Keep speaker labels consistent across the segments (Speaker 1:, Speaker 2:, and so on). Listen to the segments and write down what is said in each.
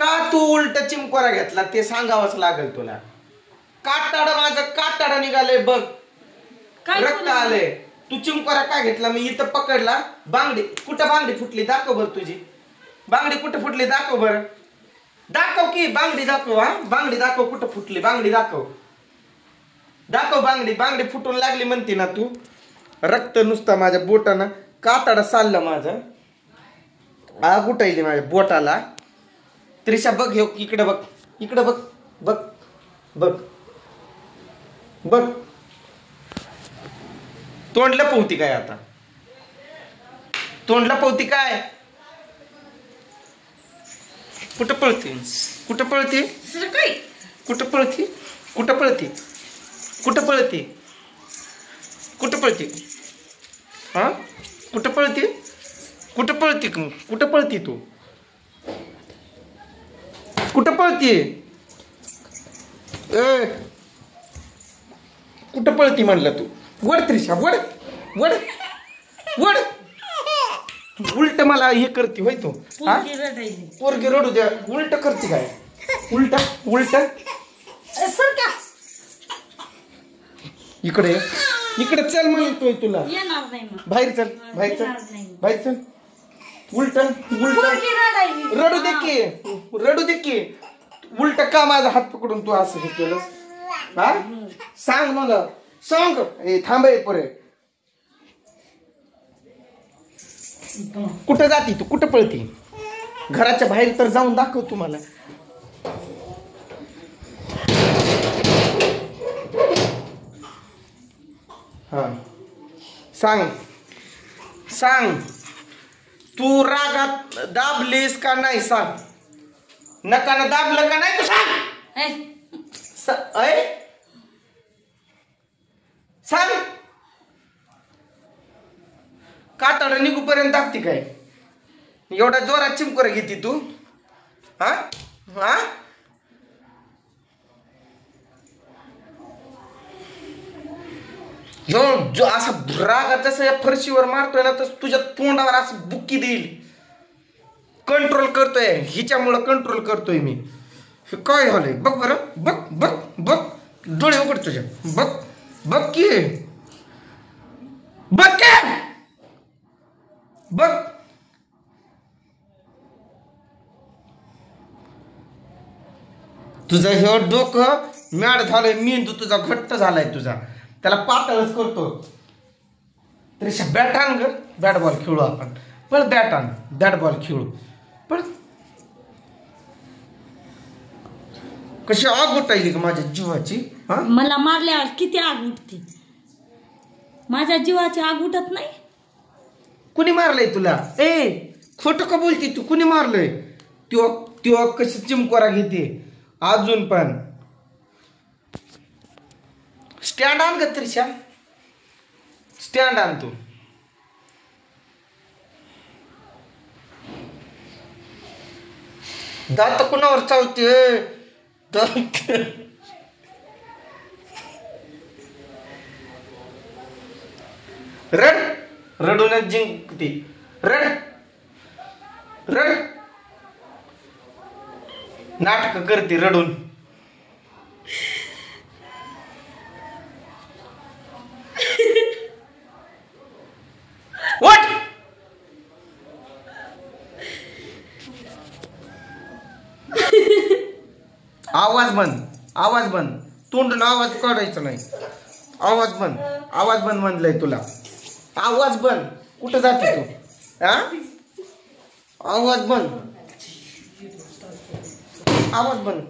Speaker 1: का तू उलट चिमकोरा घेतला ते सांगावंच लागेल तुला. काटाड माझं काटाड निघाले बघ, रक्त आले. तू चिमकोरा का घेतला? मी इथं पकडला. बांगडी कुठं बांगडी फुटली दाखव बर. तुझी बांगडी कुठं फुटली दाखव बर. दाखव की बांगडी दाखव. हा बांगडी दाखव कुठं फुटली. बांगडी दाखव. दाखव बांगडी. बांगडी फुटून लागली म्हणते ना तू. रक्त नुसतं माझ्या बोटानं कातडा चाललं माझं. आग उठायली माझ्या बोटाला. त्रिशा बघ हे इकडे बघ. इकडे बघ. बघ बघ बघ. तोंड लपवती काय आता? तोंड लपवती काय? कुठं पळते? कुठं पळते? कुठं पळते? कुठं पळते? कुठं पळते? कुठं पळते? हा कुठं पळते? कुठं पळते? कुठं पळते तू? कुठं पळते? कुठं पळती म्हणलं तू? वड त्रिशा वड वड वड. उलट मला हे करते होय तू. पोरगी रडू द्या. उलट करते काय? उलट उलट. इकडे इकडे चल म्हणतोय तुला. बाहेर चल. बाहेर चल. बाहेर चल. उलट उलट. रडू दे की. रडू दे की. उलट का माझा हात पकडून तू असं हे केलं? हा सांग मला. सांग. थांब पोरे. कुठं जाती तू? कुठं पळती? घराच्या बाहेर तर जाऊन दाखव तुम्हाला. हा सांग. सांग तू रागात दाबलीस का नाही? सांग. नकानं दाबलं का नाही तू सांग. सांग. कातड निघूपर्यंत दाबती काय? एवढा जोरात चिमकोरा घेती तू? हा हा जो असा रागात जसं या फरशीवर मारतोय ना तसं तुझ्या तोंडावर असं बुक्की देईल. कंट्रोल करतोय. हिच्यामुळं कंट्रोल करतोय मी. हे काय झालंय बघ बरं. बघ बघ बघ. डोळे उघड तुझ्या. बघ बघ की. बघ की. बघ. तुझं हे डोकं मॅड झालंय. मेंदू तुझा घट्ट झालाय तुझा. त्याला पातळच करतो. तरी बॅट आण ग. बॅट बॉल खेळू आपण. पण बॅट आण. बॅट बॉल खेळू. पण कशी आग उठायली का माझ्या जीवाची?
Speaker 2: मला मारल्यावर किती आग उठते. माझ्या जीवाची आग उठत नाही.
Speaker 1: कुणी मारलंय तुला? खोट का बोलती तू? कुणी मारलंय? त्यो कशी चिमकोरा घेते अजून पण. स्टँड आण ग त्रिशा. स्टँड आण तू. दात कुणावर चावते? रड. रडूनच जिंकते. रड रड. नाटक करते रडून. What? आवाज बंद. आवाज बंद. तोंडून आवाज काढायचा नाही. आवाज बंद. आवाज बंद म्हणलंय तुला. आवाज बंद. कुठं जाते तू? हा आवाज बंद. आवाज बंद.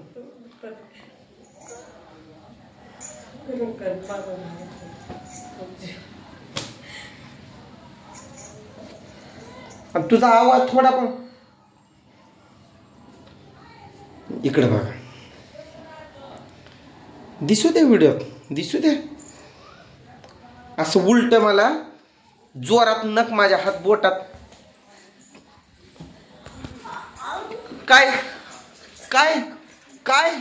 Speaker 1: तुझा आवाज थोडा पण इकडे बघा. दिसू दे व्हिडिओ. दिसू दे. असं उलट मला जोरात नक माझ्या हात बोटात. काय काय काय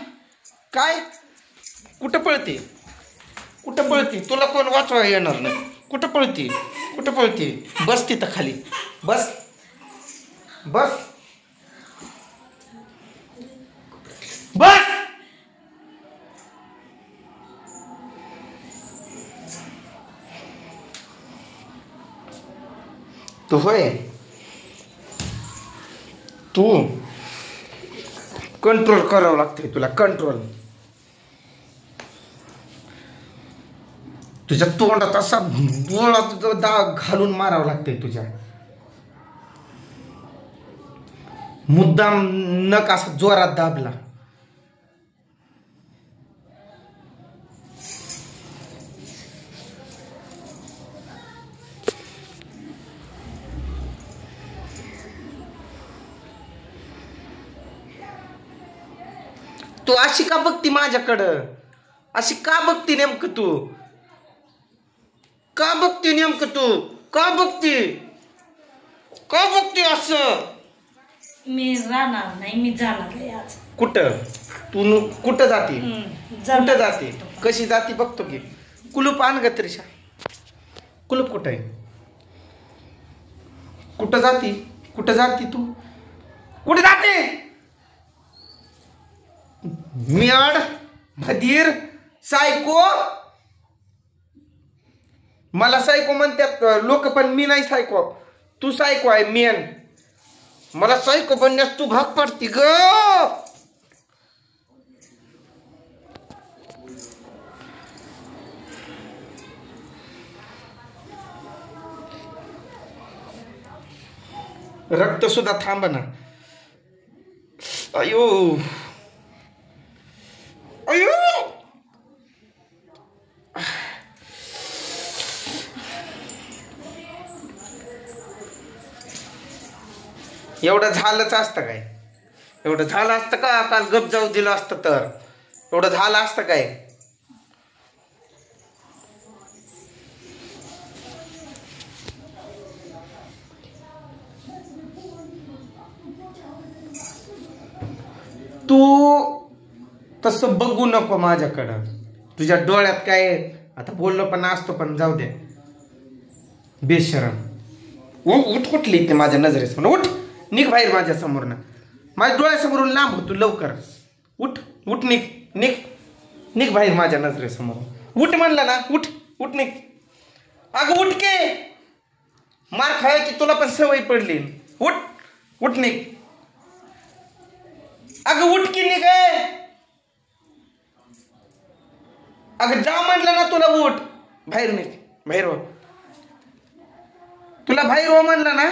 Speaker 1: काय? कुठं पळते? कुठं पळते? तुला कोण वाचवा येणार नाही. कुठं पळते? कुठं पळते? बस तिथं खाली. बस बस. तू होय तू कंट्रोल करावं लागते तुला कंट्रोल. तुझ्या तोंडात असा बोळा दाग घालून मारावं लागतंय तुझ्या. मुद्दाम नक असा जोरात दाबला. तू अशी का बघती माझ्याकडं? अशी का बघती नेमकं तू? का बघती नेमकं तू? का बघती? का बघती असं?
Speaker 2: मी राहणार नाही, मी जाणार आहे आज.
Speaker 1: कुठं? तू कुठं जाती? कुठं जाते? कशी जाती बघतो की. कुलूप आण ग त्रिशा. कुलूप कुठं आहे? कुठं जाती? कुठं जाती तू? कुठे जाते? म्याड भदीर सायको. मला सायको म्हणतात लोक, पण मी नाही सायको. तू सायको आहे मेन. मला सायको बनण्यास तू भाग पडती ग. रक्त सुद्धा थांब ना. अयो अयो एवढं झालंच असतं काय? एवढं झालं असतं का? काल गप जाऊ दिलं असतं तर एवढं झालं असतं काय? तू तसं बघू नको माझ्याकडं. तुझ्या डोळ्यात काय आता बोललो पण असतो, पण जाऊ दे. बेशरम. उठ कुठली ते माझ्या नजरेसमोर. उठ निघ बाहेर माझ्या समोरनं. माझ्या डोळ्यासमोरून लांब हो तू लवकर. उठ उठ निघ निघ निघ बाहेर माझ्या नजरेसमोर. उठ म्हणलं ना. उठ उठ निघ. अगं उठ के. मार खायची तुला पण सवय पडली. उठ उठ निघ. अगं उठ की निघ. अगं जा म्हणलं ना तुला. उठ बाहेर निघ. बाहेर हो. तुला बाहेर हो म्हणलं ना.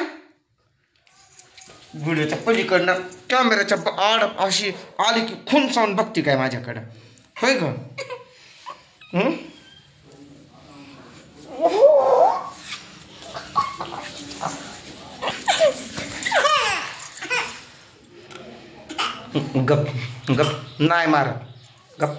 Speaker 1: व्हिडिओच्या पलीकडनं कॅमेऱ्याच्या आड अशी आली की खून साऊन बघते काय माझ्याकडं? होय ग. गप गप नाही मारत. गप.